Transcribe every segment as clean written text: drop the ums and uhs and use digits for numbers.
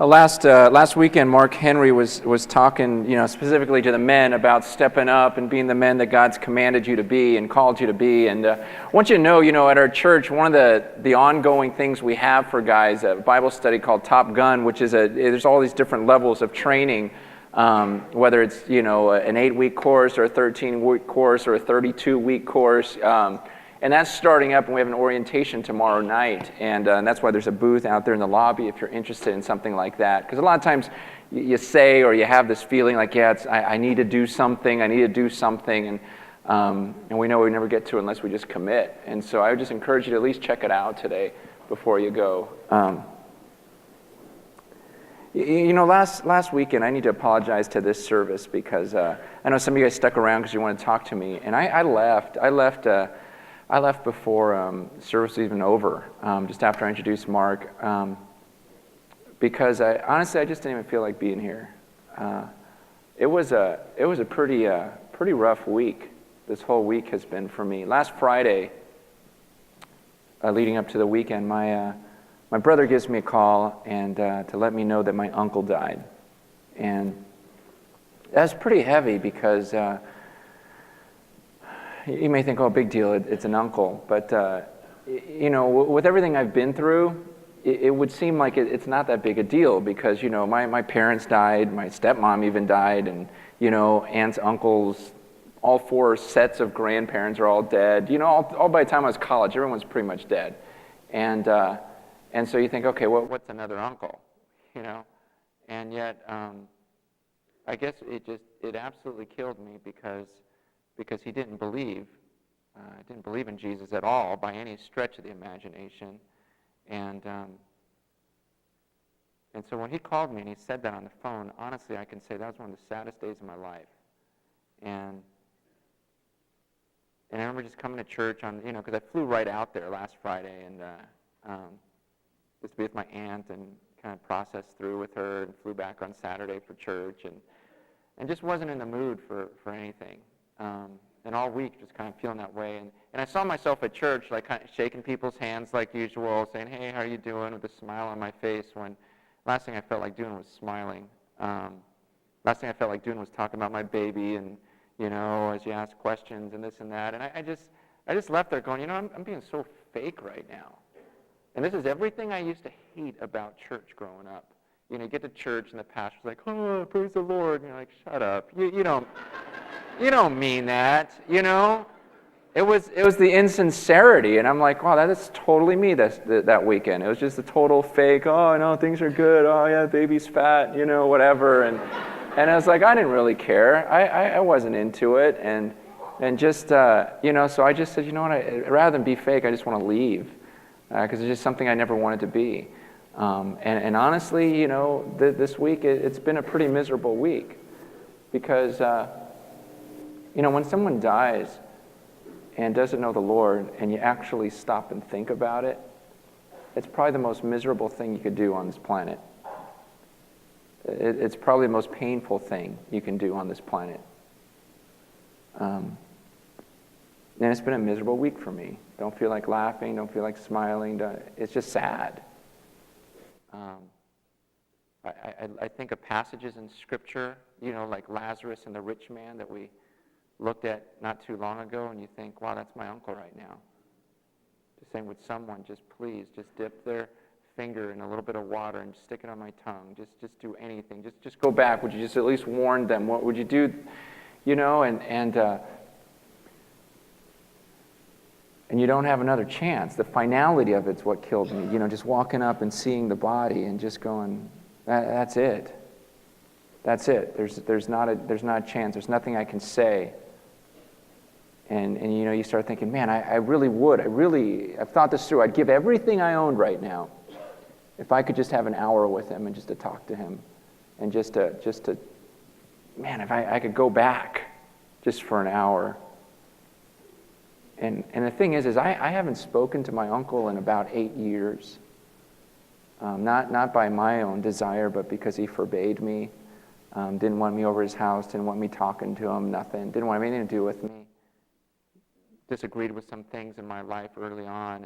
Last weekend, Mark Henry was talking, specifically to the men about stepping up and being the men that God's commanded you to be and called you to be. And I want you to know, at our church, one of the ongoing things we have for guys, a Bible study called Top Gun, which is there's all these different levels of training, whether it's an 8-week course or a 13-week course or a 32-week course. And that's starting up, and we have an orientation tomorrow night, and that's why there's a booth out there in the lobby if you're interested in something like that. Because a lot of times you say or you have this feeling like, I need to do something, and we know we never get to it unless we just commit. And so I would just encourage you to at least check it out today before you go. Last weekend, I need to apologize to this service because I know some of you guys stuck around because you want to talk to me, and I left. I left before service was even over, just after I introduced Mark, because honestly I just didn't even feel like being here. It was a pretty rough week. This whole week has been for me. Last Friday, leading up to the weekend, my brother gives me a call and to let me know that my uncle died, and that's pretty heavy because. You may think, big deal, it's an uncle. But, with everything I've been through, it would seem like it's not that big a deal because, my parents died, my stepmom even died, and, aunts, uncles, all 4 sets of grandparents are all dead. All by the time I was college, everyone's pretty much dead. And so you think, okay, what's another uncle, And yet, I guess it absolutely killed me because he didn't believe in Jesus at all by any stretch of the imagination, and so when he called me and he said that on the phone, honestly, I can say that was one of the saddest days of my life, and I remember just coming to church on, because I flew right out there last Friday and just to be with my aunt and kind of process through with her, and flew back on Saturday for church, and just wasn't in the mood for anything. And all week just kind of feeling that way. And I saw myself at church, like kind of shaking people's hands like usual, saying, hey, how are you doing, with a smile on my face, when last thing I felt like doing was smiling. Last thing I felt like doing was talking about my baby and, as you ask questions and this and that. And I just left there going, I'm being so fake right now. And this is everything I used to hate about church growing up. You get to church and the pastor's like, oh, praise the Lord. And you're like, shut up. You don't mean that, It was the insincerity, and I'm like, wow, that is totally me that weekend. It was just a total fake, oh, no, things are good, oh, yeah, baby's fat, whatever. And I was like, I didn't really care. I wasn't into it, and just, so I just said, you know what, rather than be fake, I just want to leave, because it's just something I never wanted to be. And honestly, this week, it's been a pretty miserable week, because... when someone dies and doesn't know the Lord and you actually stop and think about it, it's probably the most miserable thing you could do on this planet. It's probably the most painful thing you can do on this planet. And it's been a miserable week for me. Don't feel like laughing, don't feel like smiling. It's just sad. I think of passages in Scripture, like Lazarus and the rich man that we looked at not too long ago, and you think, wow, that's my uncle right now. Just saying, would someone just please just dip their finger in a little bit of water and stick it on my tongue, just do anything, just go back. Would you just at least warn them? What would you do? And you don't have another chance. The finality of it's what killed me. Just walking up and seeing the body and just going, that's it. That's it. There's not a chance. There's nothing I can say. And you start thinking, man, I really would. I've thought this through. I'd give everything I owned right now if I could just have an hour with him and just to talk to him, and just to, man, if I could go back just for an hour. And the thing is I haven't spoken to my uncle in about 8 years. Not by my own desire, but because he forbade me. Didn't want me over his house, didn't want me talking to him, nothing. Didn't want anything to do with me. Disagreed with some things in my life early on,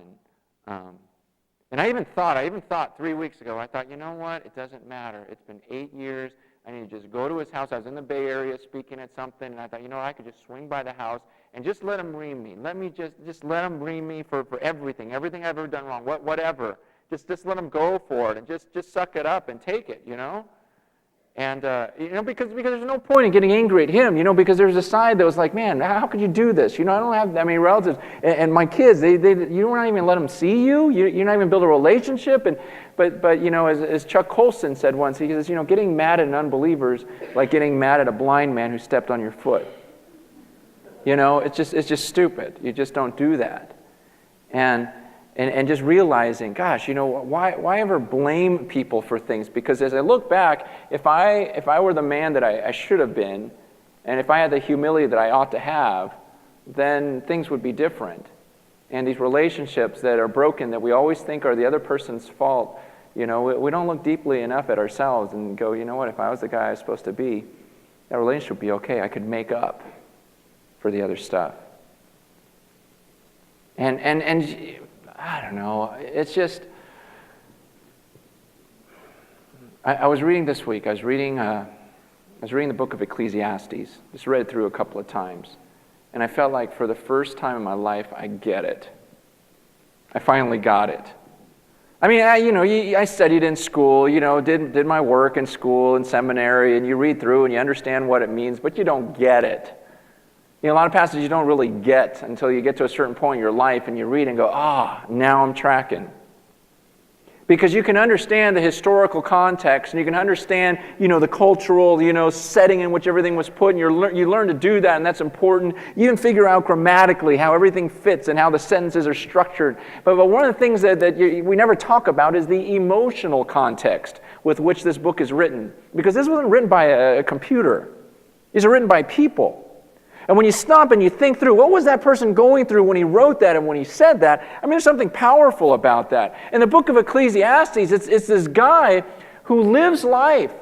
and And I even thought 3 weeks ago, I thought, you know what? It doesn't matter. It's been 8 years. I need to just go to his house. I was in the Bay Area speaking at something, and I thought, you know, I could just swing by the house and just let him ream me. Let me just let him ream me for everything I've ever done wrong, whatever. Just let him go for it and just suck it up and take it, you know? And, because there's no point in getting angry at him, because there's a side that was like, man, how could you do this? I don't have that many relatives. And my kids, you don't even let them see you. You're not even build a relationship. But as Chuck Colson said once, he says, getting mad at unbelievers like getting mad at a blind man who stepped on your foot. It's just stupid. You just don't do that. And just realizing, gosh, why ever blame people for things? Because as I look back, if I were the man that I should have been, and if I had the humility that I ought to have, then things would be different. And these relationships that are broken, that we always think are the other person's fault, we don't look deeply enough at ourselves and go, you know what, if I was the guy I was supposed to be, that relationship would be okay. I could make up for the other stuff. And I don't know, it's just, I was reading this week, I was reading the book of Ecclesiastes, just read it through a couple of times, and I felt like for the first time in my life, I get it. I finally got it. I mean, I studied in school, did my work in school and seminary, and you read through and you understand what it means, but you don't get it. A lot of passages you don't really get until you get to a certain point in your life and you read and go, now I'm tracking. Because you can understand the historical context and you can understand, the cultural, setting in which everything was put, and you learn to do that, and that's important. You can figure out grammatically how everything fits and how the sentences are structured. But one of the things that we never talk about is the emotional context with which this book is written. Because this wasn't written by a computer. These are written by people. And when you stop and you think through, what was that person going through when he wrote that and when he said that? I mean, there's something powerful about that. In the book of Ecclesiastes, it's this guy who lives life,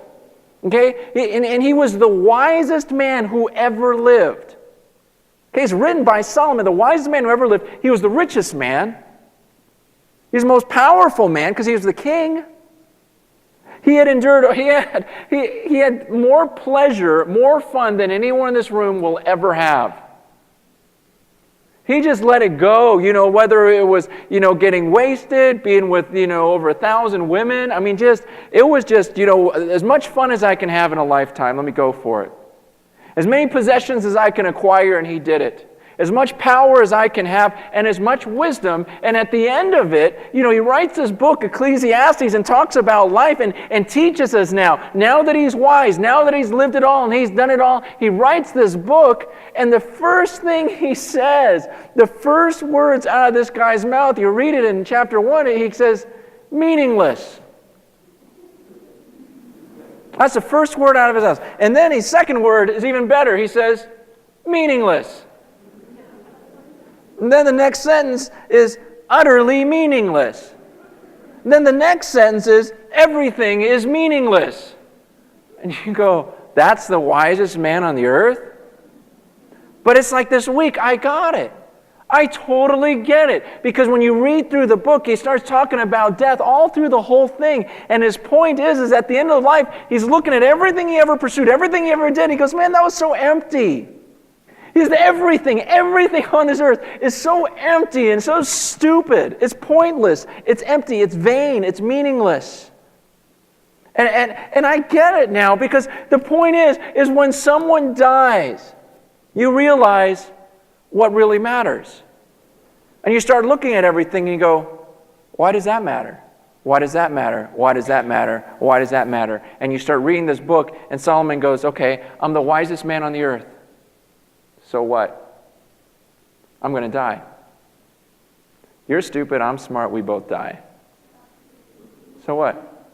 okay? And he was the wisest man who ever lived. Okay, it's written by Solomon, the wisest man who ever lived. He was the richest man. He's the most powerful man because he was the king. He had endured, he had more pleasure, more fun than anyone in this room will ever have. He just let it go, whether it was, getting wasted, being with, over 1,000 women. I mean, it was just, as much fun as I can have in a lifetime, let me go for it. As many possessions as I can acquire, and he did it. As much power as I can have, and as much wisdom. And at the end of it, he writes this book, Ecclesiastes, and talks about life and teaches us now that he's wise, now that he's lived it all and he's done it all, he writes this book, and the first thing he says, the first words out of this guy's mouth, you read it in chapter 1, he says, meaningless. That's the first word out of his mouth. And then his second word is even better. He says, meaningless. And then the next sentence is utterly meaningless. And then the next sentence is everything is meaningless. And you go, that's the wisest man on the earth? But it's like this week, I got it. I totally get it. Because when you read through the book, he starts talking about death all through the whole thing. And his point is at the end of life, he's looking at everything he ever pursued, everything he ever did. He goes, man, that was so empty. He says everything on this earth is so empty and so stupid. It's pointless. It's empty. It's vain. It's meaningless. And I get it now, because the point is when someone dies, you realize what really matters. And you start looking at everything and you go, why does that matter? Why does that matter? Why does that matter? Why does that matter? And you start reading this book, and Solomon goes, okay, I'm the wisest man on the earth. So what? I'm going to die. You're stupid, I'm smart, we both die. So what?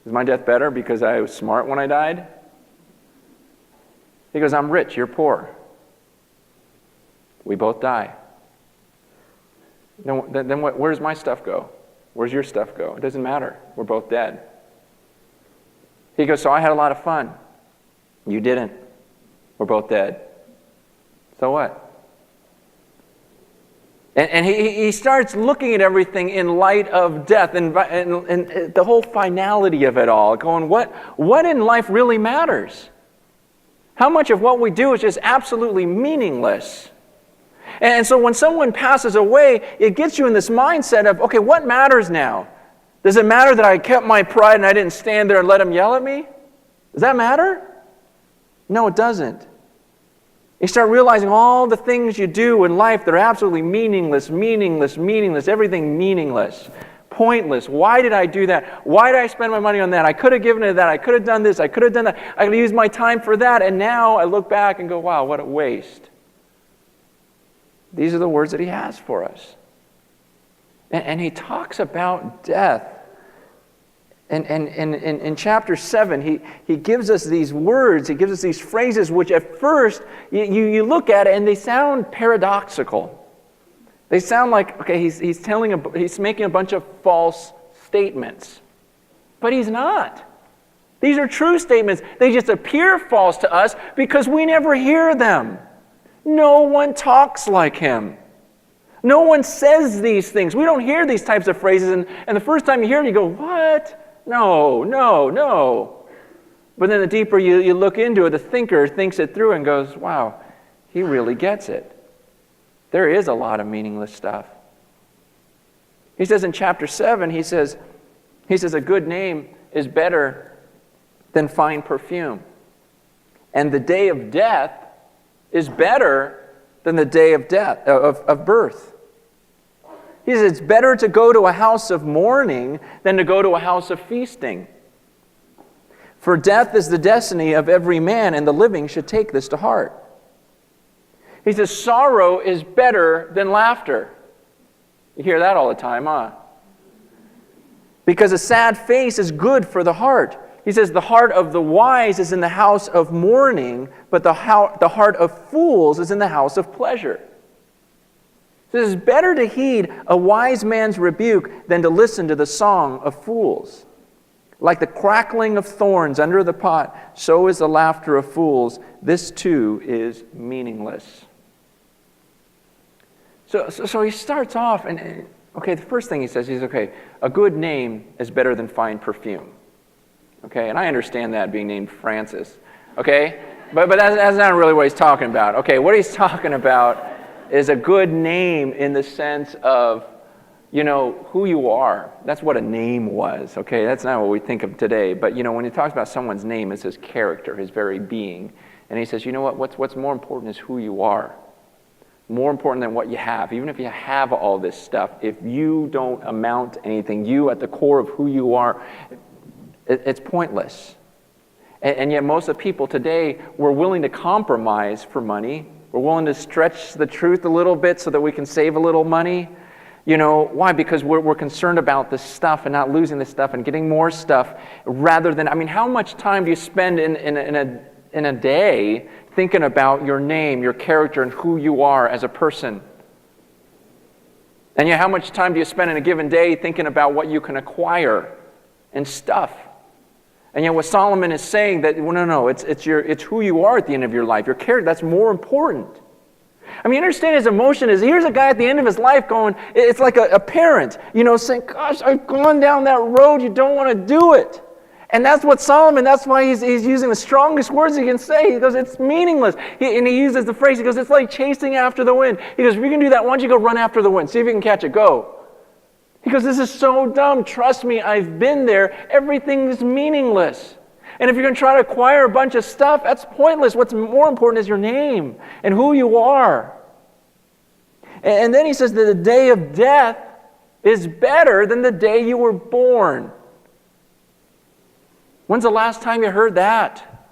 Is my death better because I was smart when I died? He goes, I'm rich, you're poor. We both die. Then where does my stuff go? Where's your stuff go? It doesn't matter. We're both dead. He goes, so I had a lot of fun. You didn't. We're both dead. So what? And he starts looking at everything in light of death and the whole finality of it all, going, what in life really matters? How much of what we do is just absolutely meaningless? And so when someone passes away, it gets you in this mindset of, okay, what matters now? Does it matter that I kept my pride and I didn't stand there and let him yell at me? Does that matter? No, it doesn't. You start realizing all the things you do in life that are absolutely meaningless, everything meaningless, pointless. Why did I do that? Why did I spend my money on that? I could have given it to that. I could have done this. I could have done that. I could have used my time for that. And now I look back and go, wow, what a waste. These are the words that he has for us. And he talks about death. And in chapter 7, he gives us these words, he gives us these phrases, which at first you look at it and they sound paradoxical. They sound like, okay, he's making a bunch of false statements. But he's not. These are true statements. They just appear false to us because we never hear them. No one talks like him. No one says these things. We don't hear these types of phrases, and the first time you hear it, you go, what? No. But then the deeper you look into it, the thinker thinks it through and goes, wow, he really gets it. There is a lot of meaningless stuff. He says in chapter 7, he says, a good name is better than fine perfume. And the day of death is better than the day of death, of birth. He says it's better to go to a house of mourning than to go to a house of feasting. For death is the destiny of every man, and the living should take this to heart. He says sorrow is better than laughter. You hear that all the time, huh? Because a sad face is good for the heart. He says the heart of the wise is in the house of mourning, but the heart of fools is in the house of pleasure. It is better to heed a wise man's rebuke than to listen to the song of fools. Like the crackling of thorns under the pot, so is the laughter of fools. This too is meaningless. So he starts off, and okay, the first thing he says is, okay, a good name is better than fine perfume. Okay, and I understand that being named Francis. Okay, but that's not really what he's talking about. Okay, what he's talking about is a good name in the sense of, who you are. That's what a name was, okay? That's not what we think of today. But, when he talks about someone's name, it's his character, his very being. And he says, you know what? What's more important is who you are. More important than what you have. Even if you have all this stuff, if you don't amount to anything, you at the core of who you are, it's pointless. And yet most of the people today, we're willing to compromise for money. We're willing to stretch the truth a little bit so that we can save a little money. Why? Because we're concerned about this stuff and not losing this stuff and getting more stuff rather than, how much time do you spend in a day thinking about your name, your character, and who you are as a person? And yet how much time do you spend in a given day thinking about what you can acquire and stuff? And yet what Solomon is saying that, no, it's who you are at the end of your life. Your character, that's more important. Understand his emotion is, here's a guy at the end of his life going, it's like a parent, saying, gosh, I've gone down that road, you don't want to do it. And that's what Solomon, that's why he's using the strongest words he can say. He goes, it's meaningless. And he uses the phrase, he goes, it's like chasing after the wind. He goes, if you can do that, why don't you go run after the wind? See if you can catch it, go. He goes, this is so dumb. Trust me, I've been there. Everything is meaningless. And if you're going to try to acquire a bunch of stuff, that's pointless. What's more important is your name and who you are. And then he says that the day of death is better than the day you were born. When's the last time you heard that?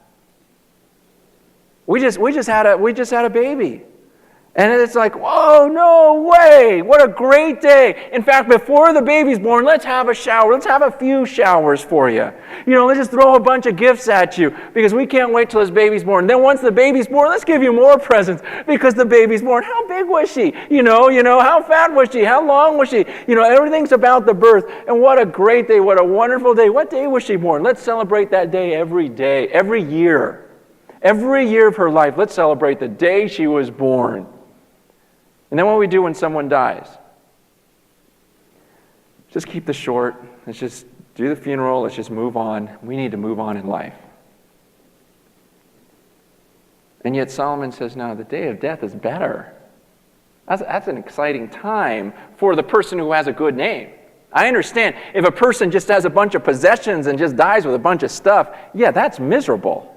We just had a baby. And it's like, whoa, no way. What a great day. In fact, before the baby's born, let's have a shower. Let's have a few showers for you. Let's just throw a bunch of gifts at you because we can't wait till this baby's born. Then once the baby's born, let's give you more presents because the baby's born. How big was she? How fat was she? How long was she? Everything's about the birth. And what a great day. What a wonderful day. What day was she born? Let's celebrate that day, every year. Every year of her life, let's celebrate the day she was born. And then what we do when someone dies? Just keep this short. Let's just do the funeral. Let's just move on. We need to move on in life. And yet Solomon says, no, the day of death is better. That's an exciting time for the person who has a good name. I understand if a person just has a bunch of possessions and just dies with a bunch of stuff, yeah, that's miserable.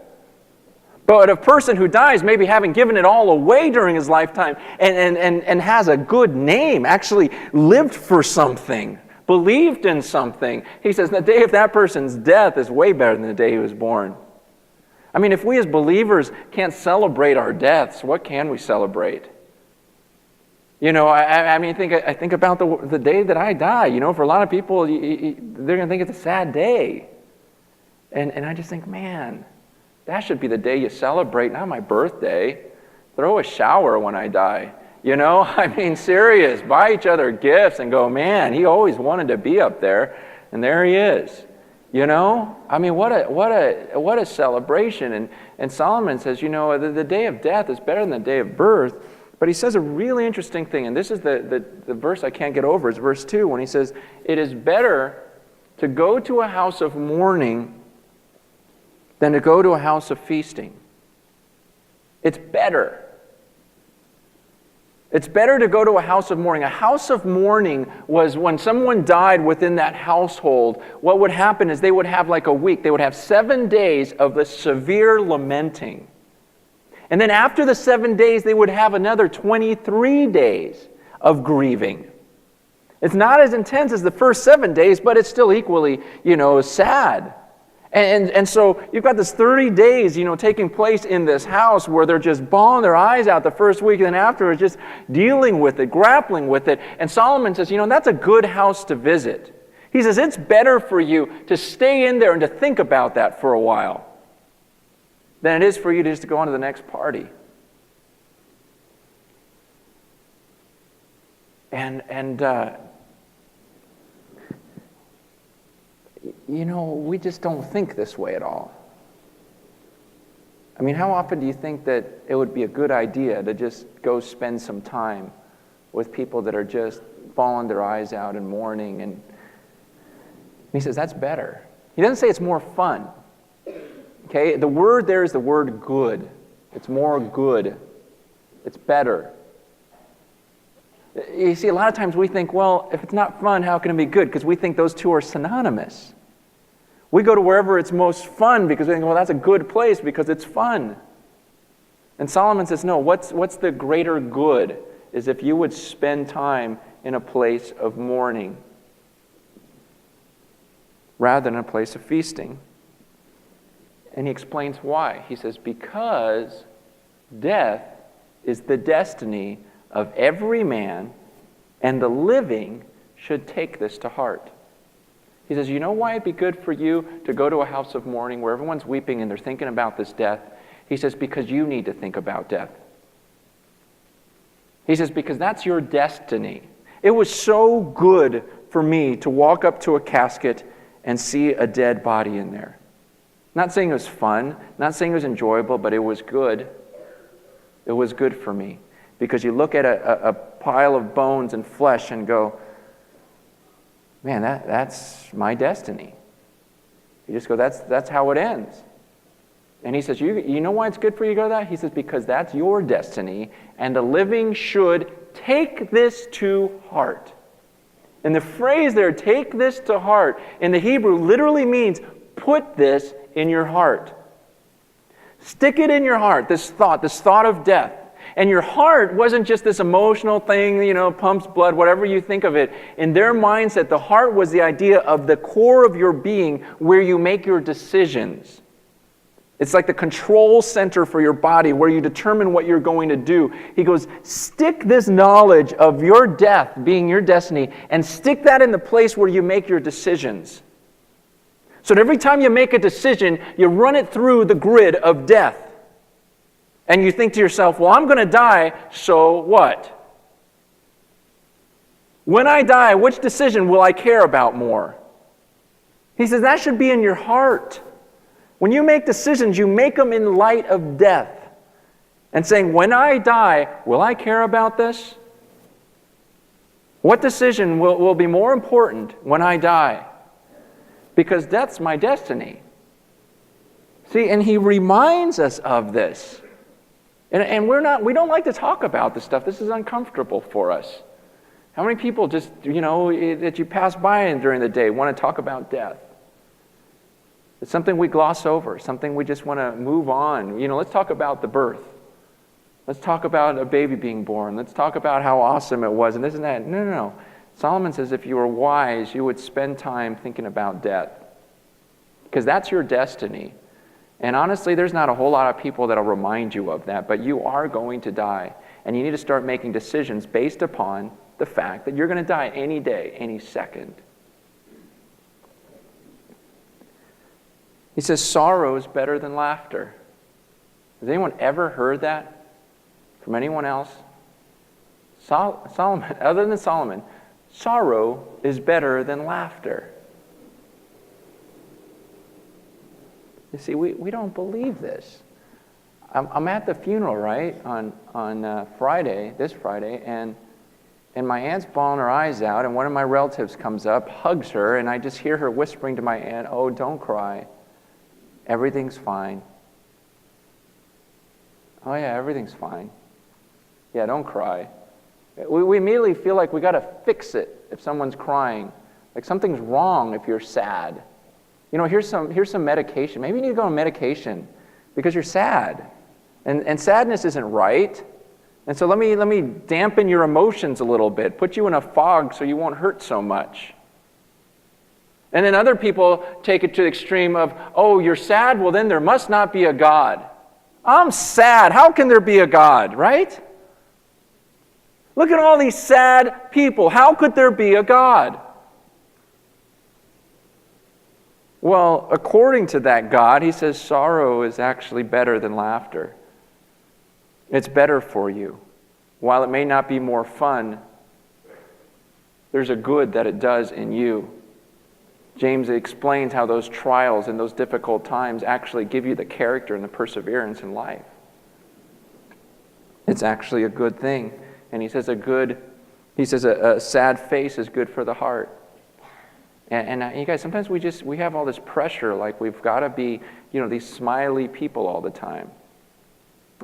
But a person who dies maybe having given it all away during his lifetime and has a good name, actually lived for something, believed in something, he says the day of that person's death is way better than the day he was born. I mean, if we as believers can't celebrate our deaths, what can we celebrate? You know, I think about the day that I die. You know, for a lot of people, they're going to think it's a sad day. And I just think, man, that should be the day you celebrate, not my birthday. Throw a shower when I die. You know, I mean, serious. Buy each other gifts and go, man, he always wanted to be up there, and there he is. You know, I mean, what a celebration. And Solomon says, you know, the day of death is better than the day of birth. But he says a really interesting thing, and this is the verse I can't get over. It's verse 2 when he says, it is better to go to a house of mourning than to go to a house of feasting. It's better. It's better to go to a house of mourning. A house of mourning was when someone died within that household, what would happen is they would have like a week. They would have 7 days of the severe lamenting. And then after the 7 days, they would have another 23 days of grieving. It's not as intense as the first 7 days, but it's still equally, sad. And so you've got this 30 days, taking place in this house where they're just bawling their eyes out the first week, and then afterwards just dealing with it, grappling with it. And Solomon says, that's a good house to visit. He says, it's better for you to stay in there and to think about that for a while than it is for you to just go on to the next party. We just don't think this way at all. I mean, how often do you think that it would be a good idea to just go spend some time with people that are just bawling their eyes out and mourning? And he says, that's better. He doesn't say it's more fun. Okay, the word there is the word good. It's more good. It's better. You see, a lot of times we think, well, if it's not fun, how can it be good? Because we think those two are synonymous. We go to wherever it's most fun because we think, well, that's a good place because it's fun. And Solomon says, no, what's the greater good is if you would spend time in a place of mourning rather than a place of feasting. And he explains why. He says, because death is the destiny of every man, and the living should take this to heart. He says, you know why it'd be good for you to go to a house of mourning where everyone's weeping and they're thinking about this death? He says, because you need to think about death. He says, because that's your destiny. It was so good for me to walk up to a casket and see a dead body in there. Not saying it was fun, not saying it was enjoyable, but it was good. It was good for me. Because you look at a pile of bones and flesh and go, man, that's my destiny. You just go, that's how it ends. And he says, you know why it's good for you to go to that? He says, because that's your destiny, and the living should take this to heart. And the phrase there, take this to heart, in the Hebrew literally means put this in your heart. Stick it in your heart, this thought of death. And your heart wasn't just this emotional thing, pumps blood, whatever you think of it. In their mindset, the heart was the idea of the core of your being where you make your decisions. It's like the control center for your body where you determine what you're going to do. He goes, stick this knowledge of your death being your destiny and stick that in the place where you make your decisions. So that every time you make a decision, you run it through the grid of death. And you think to yourself, well, I'm going to die, so what? When I die, which decision will I care about more? He says that should be in your heart. When you make decisions, you make them in light of death. And saying, when I die, will I care about this? What decision will be more important when I die? Because death's my destiny. See, and he reminds us of this. And we don't like to talk about this stuff. This is uncomfortable for us. How many people just, that you pass by during the day want to talk about death? It's something we gloss over, something we just want to move on. Let's talk about the birth. Let's talk about a baby being born. Let's talk about how awesome it was and this and that. No. Solomon says if you were wise, you would spend time thinking about death. Because that's your destiny. And honestly, there's not a whole lot of people that'll remind you of that, but you are going to die. And you need to start making decisions based upon the fact that you're going to die any day, any second. He says sorrow is better than laughter. Has anyone ever heard that from anyone else? Solomon, other than Solomon, sorrow is better than laughter. You see, we don't believe this. I'm at the funeral, right, on Friday, this Friday, and my aunt's bawling her eyes out, and one of my relatives comes up, hugs her, and I just hear her whispering to my aunt, "Oh, don't cry. Everything's fine." "Oh, yeah, everything's fine. Yeah, don't cry." We immediately feel like we got to fix it if someone's crying. Like something's wrong if you're sad. Here's some medication. Maybe you need to go on medication because you're sad. And sadness isn't right. And so let me dampen your emotions a little bit, put you in a fog so you won't hurt so much. And then other people take it to the extreme of, "Oh, you're sad? Well, then there must not be a God." I'm sad. How can there be a God, right? Look at all these sad people. How could there be a God? Well, according to that God, he says sorrow is actually better than laughter. It's better for you. While it may not be more fun, there's a good that it does in you. James explains how those trials and those difficult times actually give you the character and the perseverance in life. It's actually a good thing. And he says a sad face is good for the heart. And you guys, sometimes we have all this pressure, like we've got to be, these smiley people all the time.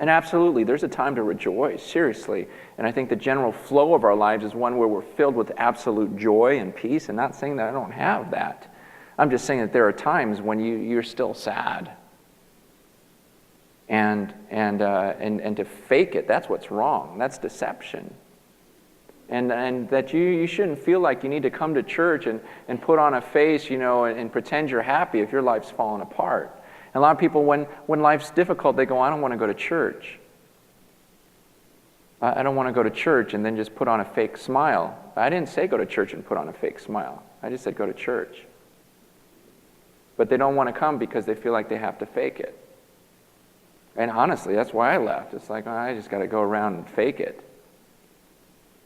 And absolutely, there's a time to rejoice, seriously. And I think the general flow of our lives is one where we're filled with absolute joy and peace. And not saying that I don't have that. I'm just saying that there are times when you're still sad. And to fake it, that's what's wrong. That's deception. And that you shouldn't feel like you need to come to church and put on a face, and pretend you're happy if your life's falling apart. And a lot of people, when life's difficult, they go, "I don't want to go to church. I don't want to go to church," and then just put on a fake smile. I didn't say go to church and put on a fake smile. I just said go to church. But they don't want to come because they feel like they have to fake it. And honestly, that's why I left. It's like, I just got to go around and fake it.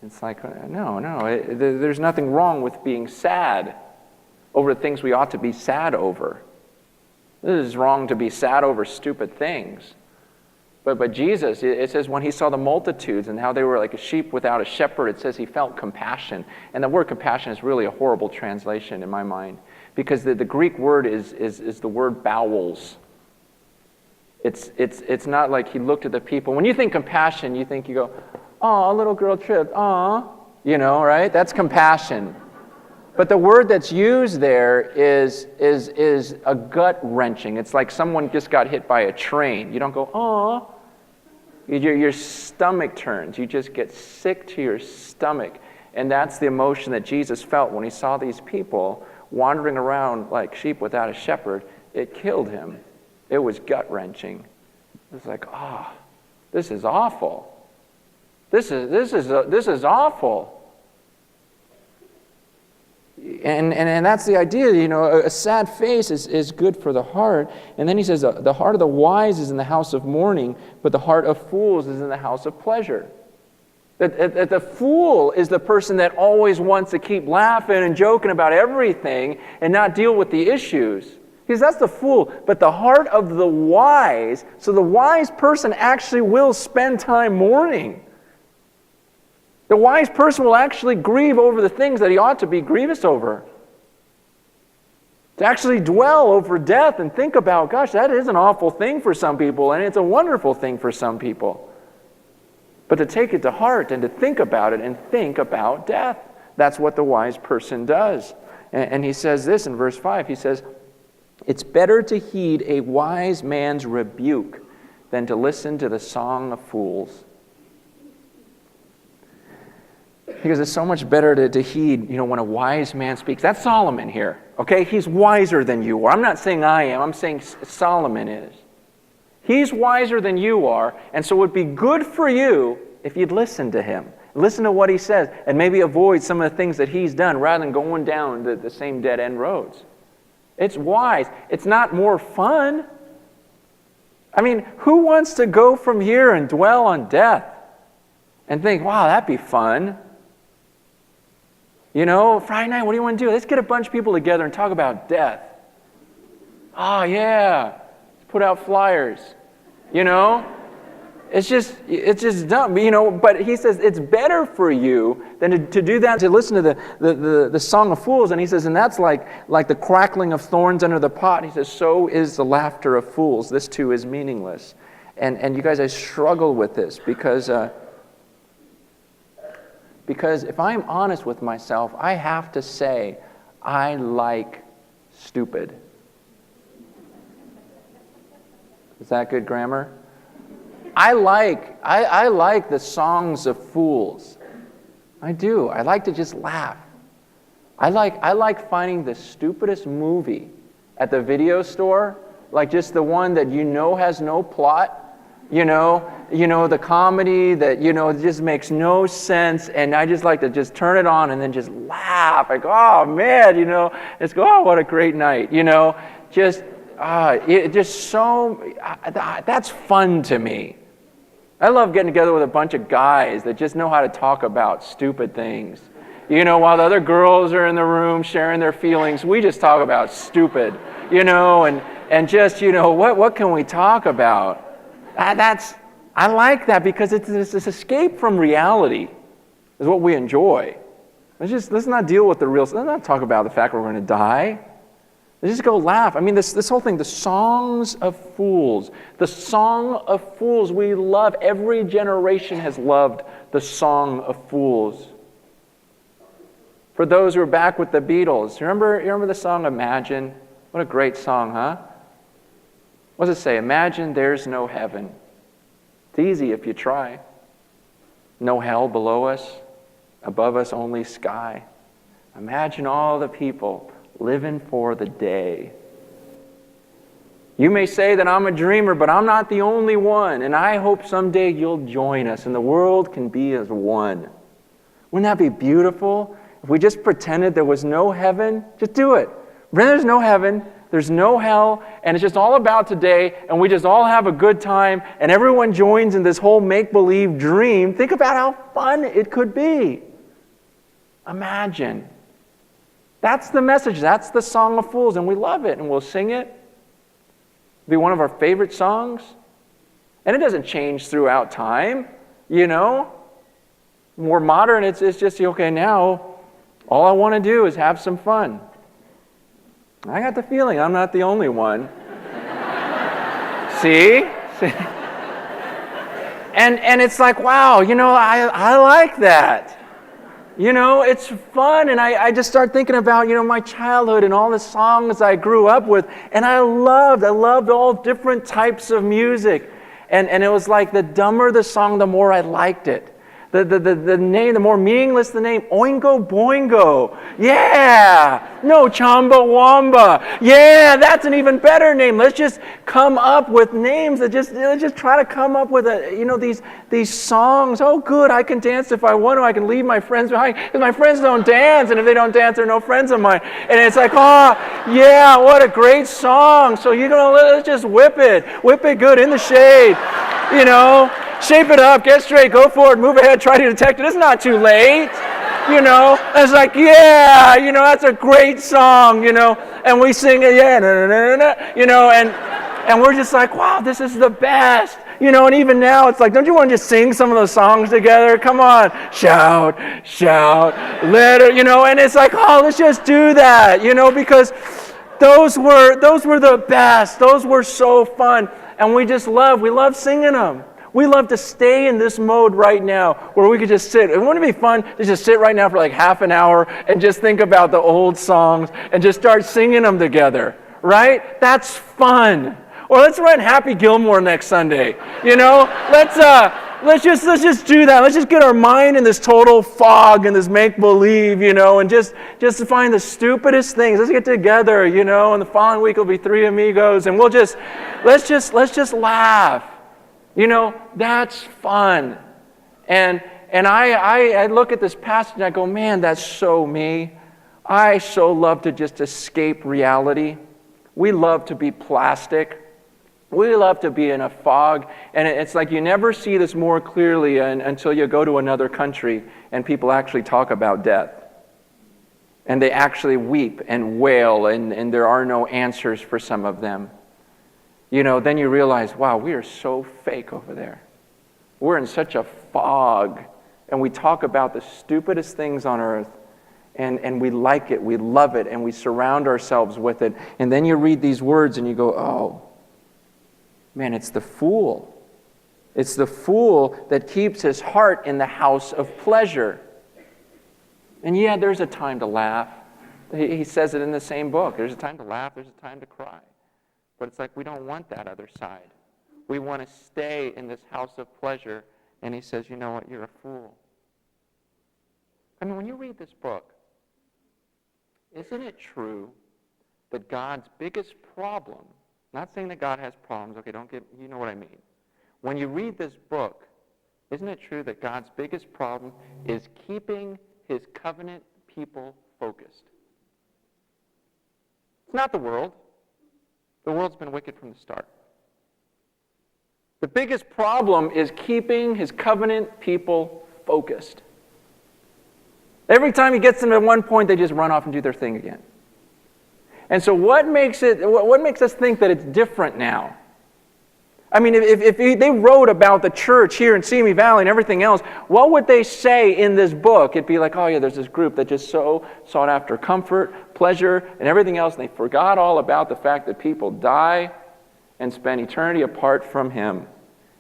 It's like, no, there's nothing wrong with being sad over the things we ought to be sad over. This is wrong to be sad over stupid things. But Jesus, it says when he saw the multitudes and how they were like a sheep without a shepherd, it says he felt compassion. And the word compassion is really a horrible translation in my mind, because the Greek word is the word bowels. It's not like he looked at the people. When you think compassion, you go, "Oh, a little girl tripped. Aw." Right? That's compassion. But the word that's used there is a gut-wrenching. It's like someone just got hit by a train. You don't go, "Aw." Your stomach turns. You just get sick to your stomach. And that's the emotion that Jesus felt when he saw these people wandering around like sheep without a shepherd. It killed him. It was gut-wrenching. It was like, this is awful. This is awful. And that's the idea, a sad face is good for the heart. And then he says, the heart of the wise is in the house of mourning, but the heart of fools is in the house of pleasure. That the fool is the person that always wants to keep laughing and joking about everything and not deal with the issues. Because that's the fool. But the heart of the wise, so the wise person actually will spend time mourning. The wise person will actually grieve over the things that he ought to be grievous over. To actually dwell over death and think about, gosh, that is an awful thing for some people, and it's a wonderful thing for some people. But to take it to heart and to think about it and think about death, that's what the wise person does. And he says this in verse 5. He says, it's better to heed a wise man's rebuke than to listen to the song of fools. Because it's so much better to heed, when a wise man speaks. That's Solomon here, okay? He's wiser than you are. I'm not saying I am. I'm saying Solomon is. He's wiser than you are, and so it would be good for you if you'd listen to him. Listen to what he says, and maybe avoid some of the things that he's done rather than going down the same dead-end roads. It's wise. It's not more fun. I mean, who wants to go from here and dwell on death and think, wow, that'd be fun? Friday night, what do you want to do? Let's get a bunch of people together and talk about death. Oh, yeah. Let's put out flyers. It's just dumb. But he says it's better for you than to do that, to listen to the song of fools. And he says, and that's like the crackling of thorns under the pot. He says, so is the laughter of fools. This too is meaningless. And you guys, I struggle with this because if I'm honest with myself, I have to say, I like stupid. Is that good grammar? I like the songs of fools. I do. I like to just laugh. I like finding the stupidest movie at the video store, like just the one that has no plot. The comedy that, it just makes no sense, and I just like to just turn it on and then just laugh. I go, oh, man, just go, oh, what a great night, that's fun to me. I love getting together with a bunch of guys that just know how to talk about stupid things. While the other girls are in the room sharing their feelings, we just talk about stupid, and just, what can we talk about? I like that because it's this escape from reality is what we enjoy. Let's not deal with the real. Let's not talk about the fact we're going to die. Let's just go laugh. I mean, this whole thing, the songs of fools. The song of fools we love. Every generation has loved the song of fools. For those who are back with the Beatles, you remember the song Imagine? What a great song, huh? What does it say? Imagine there's no heaven. It's easy if you try. No hell below us, above us only sky. Imagine all the people living for the day. You may say that I'm a dreamer, but I'm not the only one, and I hope someday you'll join us and the world can be as one. Wouldn't that be beautiful? If we just pretended there was no heaven, just do it. Pretend there's no heaven, there's no hell, and it's just all about today, and we just all have a good time, and everyone joins in this whole make-believe dream. Think about how fun it could be. Imagine. That's the message. That's the Song of Fools, and we love it, and we'll sing it. It'll be one of our favorite songs. And it doesn't change throughout time, More modern, it's just, okay, now all I want to do is have some fun. I got the feeling I'm not the only one. See? And it's like, wow, I like that. It's fun, and I just start thinking about, my childhood and all the songs I grew up with, and I loved all different types of music. And it was like the dumber the song, the more I liked it. The name, the more meaningless the name, Oingo Boingo. Yeah! No, Chamba Wamba. Yeah, that's an even better name. Let's just come up with names that let's just try to come up with these songs. Oh, good, I can dance if I want to. I can leave my friends behind because my friends don't dance, and if they don't dance, they're no friends of mine. And it's like, oh, yeah, what a great song. So let's just whip it good in the shade, Shape it up, get straight, go forward, move ahead, try to detect it. It's not too late, It's like, yeah, that's a great song, And we sing it, yeah, and we're just like, wow, this is the best. And even now it's like, don't you want to just sing some of those songs together? Come on, shout, shout, let her, and it's like, oh, let's just do that, because those were the best. Those were so fun. And we love singing them. We love to stay in this mode right now where we could just sit. And wouldn't it be fun to just sit right now for like half an hour and just think about the old songs and just start singing them together, right? That's fun. Or let's run Happy Gilmore next Sunday. Let's just do that. Let's just get our mind in this total fog and this make-believe, and just find the stupidest things. Let's get together, and the following week will be Three Amigos, and let's just laugh. That's fun. And I look at this passage and I go, man, that's so me. I so love to just escape reality. We love to be plastic. We love to be in a fog. And it's like you never see this more clearly until you go to another country and people actually talk about death. And they actually weep and wail, and there are no answers for some of them. Then you realize, wow, we are so fake over there. We're in such a fog, and we talk about the stupidest things on earth, and we like it, we love it, and we surround ourselves with it. And then you read these words and you go, oh, man, it's the fool. It's the fool that keeps his heart in the house of pleasure. And yeah, there's a time to laugh. He says it in the same book. There's a time to laugh, there's a time to cry. But it's like we don't want that other side. We want to stay in this house of pleasure. And he says, you know what, you're a fool. I mean, when you read this book, isn't it true that God's biggest problem, not saying that God has problems, okay, you know what I mean. When you read this book, isn't it true that God's biggest problem is keeping his covenant people focused? It's not the world. The world's been wicked from the start. The biggest problem is keeping his covenant people focused. Every time he gets them to one point, they just run off and do their thing again. And so what makes us think that it's different now? I mean, if they wrote about the church here in Simi Valley and everything else, what would they say in this book? It'd be like, oh yeah, there's this group that just so sought after comfort, pleasure, and everything else, and they forgot all about the fact that people die and spend eternity apart from him.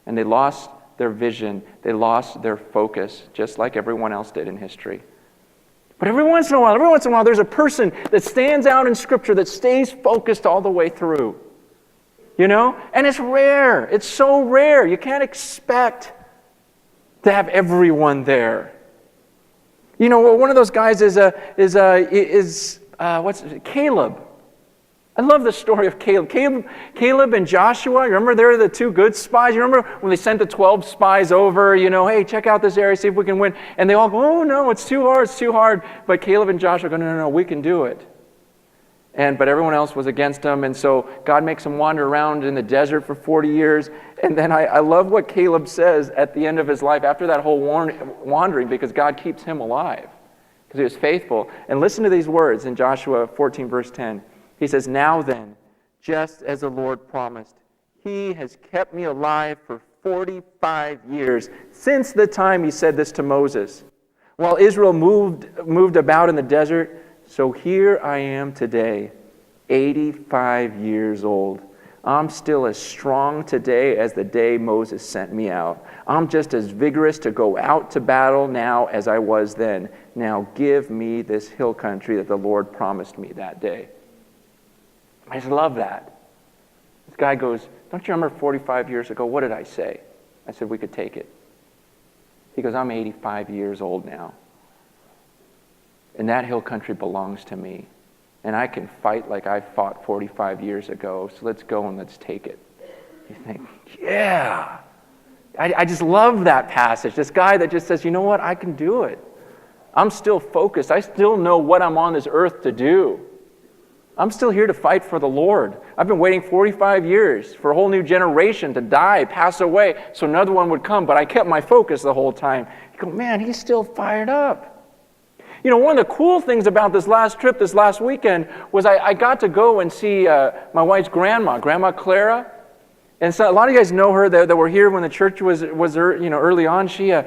And they lost their vision, they lost their focus, just like everyone else did in history. But every once in a while, there's a person that stands out in Scripture that stays focused all the way through. And it's rare. It's so rare. You can't expect to have everyone there. One of those guys is Caleb. I love the story of Caleb. Caleb and Joshua, you remember they're the two good spies? You remember when they sent the 12 spies over, hey, check out this area, see if we can win. And they all go, oh no, it's too hard. But Caleb and Joshua go, no, we can do it. But everyone else was against them, and so God makes them wander around in the desert for 40 years. And then I love what Caleb says at the end of his life, after that whole wandering, because God keeps him alive, because he was faithful. And listen to these words in Joshua 14, verse 10. He says, now then, just as the Lord promised, he has kept me alive for 45 years, since the time he said this to Moses. While Israel moved about in the desert, so here I am today, 85 years old. I'm still as strong today as the day Moses sent me out. I'm just as vigorous to go out to battle now as I was then. Now give me this hill country that the Lord promised me that day. I just love that. This guy goes, don't you remember 45 years ago, what did I say? I said we could take it. He goes, I'm 85 years old now. And that hill country belongs to me. And I can fight like I fought 45 years ago, so let's go and let's take it. You think, yeah. I just love that passage. This guy that just says, you know what, I can do it. I'm still focused. I still know what I'm on this earth to do. I'm still here to fight for the Lord. I've been waiting 45 years for a whole new generation to die, pass away, so another one would come, but I kept my focus the whole time. You go, man, he's still fired up. One of the cool things about this last trip, this last weekend, was I got to go and see my wife's grandma, Grandma Clara. And so a lot of you guys know her that were here when the church was early on. She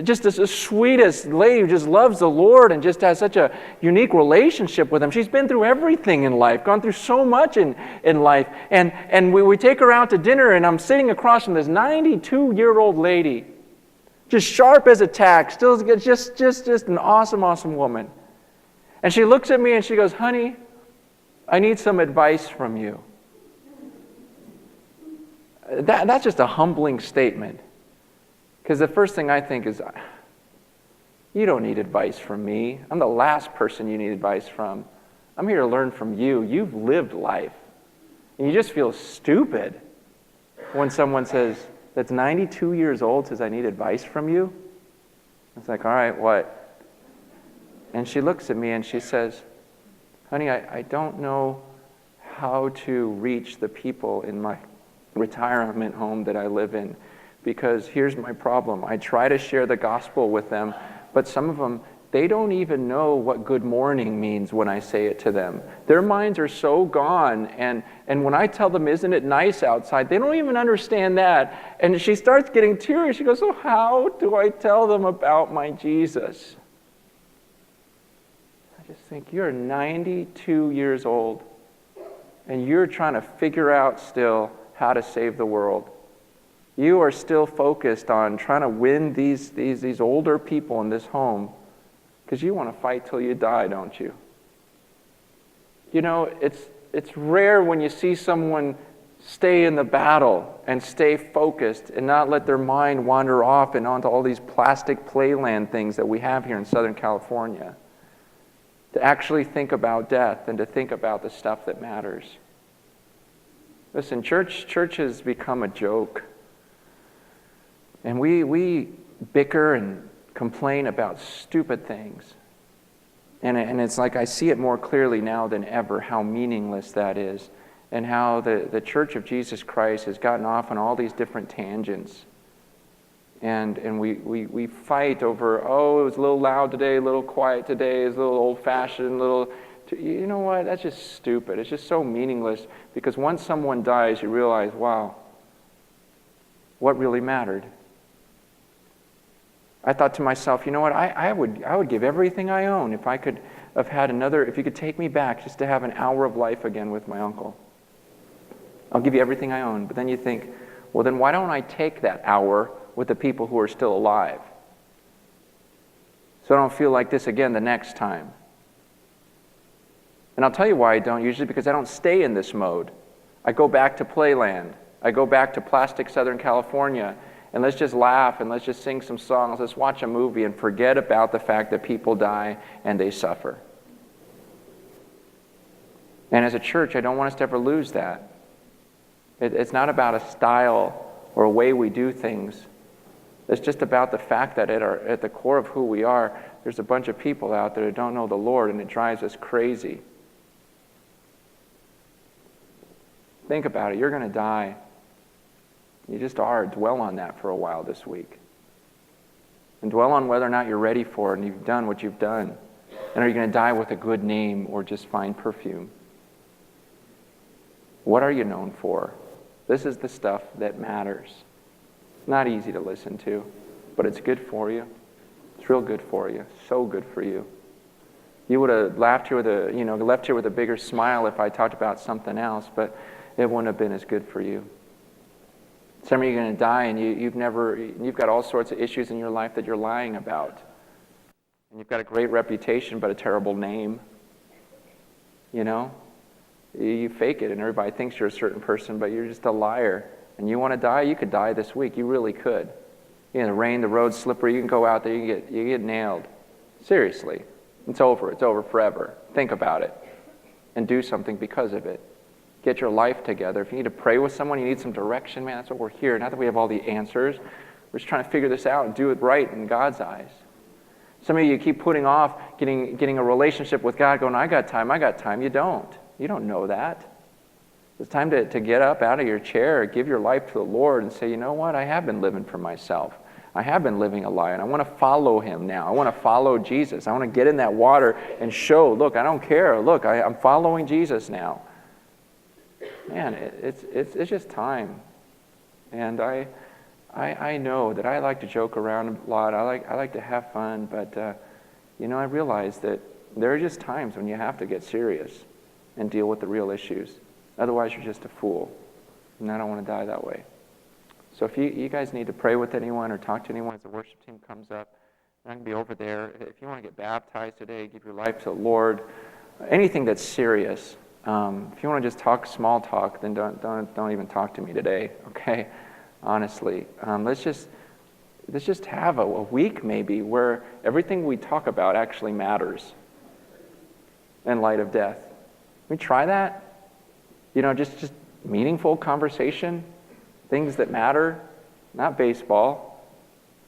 just is the sweetest lady who just loves the Lord and just has such a unique relationship with Him. She's been through everything in life, gone through so much in life. And we take her out to dinner, and I'm sitting across from this 92-year-old lady, just sharp as a tack, still just an awesome, awesome woman. And she looks at me and she goes, "Honey, I need some advice from you." That's just a humbling statement. Because the first thing I think is, you don't need advice from me. I'm the last person you need advice from. I'm here to learn from you. You've lived life. And you just feel stupid when someone that's 92 years old says, "I need advice from you." It's like, all right, what? And she looks at me and she says, "Honey, I don't know how to reach the people in my retirement home that I live in, because here's my problem. I try to share the gospel with them, but some of them, they don't even know what good morning means when I say it to them. Their minds are so gone, and when I tell them, isn't it nice outside, they don't even understand that." And she starts getting teary. She goes, "So how do I tell them about my Jesus?" I just think, you're 92 years old, and you're trying to figure out still how to save the world. You are still focused on trying to win these older people in this home because you want to fight till you die, don't you? You know, it's rare when you see someone stay in the battle and stay focused and not let their mind wander off and onto all these plastic playland things that we have here in Southern California. To actually think about death and to think about the stuff that matters. Listen, church has become a joke. And we bicker and complain about stupid things. And it's like I see it more clearly now than ever how meaningless that is, and how the Church of Jesus Christ has gotten off on all these different tangents. And we fight over, oh, it was a little loud today, a little quiet today, it was a little old-fashioned, you know what, that's just stupid. It's just so meaningless, because once someone dies, you realize, wow, what really mattered? I thought to myself, you know what, I would give everything I own if I could have had if you could take me back just to have an hour of life again with my uncle. I'll give you everything I own. But then you think, well, then why don't I take that hour with the people who are still alive? So I don't feel like this again the next time. And I'll tell you why I don't, usually because I don't stay in this mode. I go back to Playland. I go back to plastic Southern California, and let's just laugh and let's just sing some songs. Let's watch a movie and forget about the fact that people die and they suffer. And as a church, I don't want us to ever lose that. It's not about a style or a way we do things. It's just about the fact that at the core of who we are, there's a bunch of people out there that don't know the Lord, and it drives us crazy. Think about it. You're going to die. You just are. Dwell on that for a while this week. And dwell on whether or not you're ready for it and you've done what you've done. And are you going to die with a good name or just fine perfume? What are you known for? This is the stuff that matters. It's not easy to listen to, but it's good for you. It's real good for you. So good for you. You would have left here with a bigger smile if I talked about something else, but it wouldn't have been as good for you. Some of you are going to die, and you've got all sorts of issues in your life that you're lying about. And you've got a great reputation, but a terrible name. You know? You fake it, and everybody thinks you're a certain person, but you're just a liar. And you want to die? You could die this week. You really could. You know, the rain, the road's slippery. You can go out there, you get nailed. Seriously. It's over. It's over forever. Think about it. And do something because of it. Get your life together. If you need to pray with someone, you need some direction, man, that's what we're here. Not that we have all the answers. We're just trying to figure this out and do it right in God's eyes. Some of you keep putting off getting a relationship with God, going, I got time. You don't. You don't know that. It's time to get up out of your chair, give your life to the Lord, and say, you know what? I have been living for myself. I have been living a lie, and I want to follow Him now. I want to follow Jesus. I want to get in that water and show, look, I don't care. Look, I'm following Jesus now. Man, it's just time. And I know that I like to joke around a lot. I like to have fun, but I realize that there are just times when you have to get serious and deal with the real issues. Otherwise, you're just a fool. And I don't want to die that way. So if you guys need to pray with anyone or talk to anyone as the worship team comes up, I'm going to be over there. If you want to get baptized today, give your life to the Lord, anything that's serious. If you want to just talk small talk, then don't even talk to me today, okay? Honestly, let's just have a week maybe where everything we talk about actually matters in light of death. Can we try that? Just meaningful conversation, things that matter, not baseball.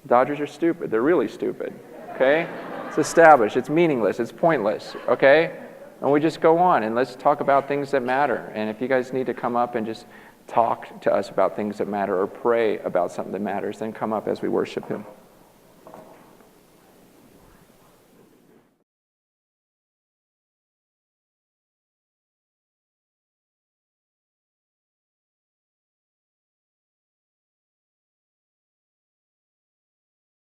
Dodgers are stupid. They're really stupid, okay? It's established. It's meaningless. It's pointless, okay? And we just go on and let's talk about things that matter. And if you guys need to come up and just talk to us about things that matter or pray about something that matters, then come up as we worship Him.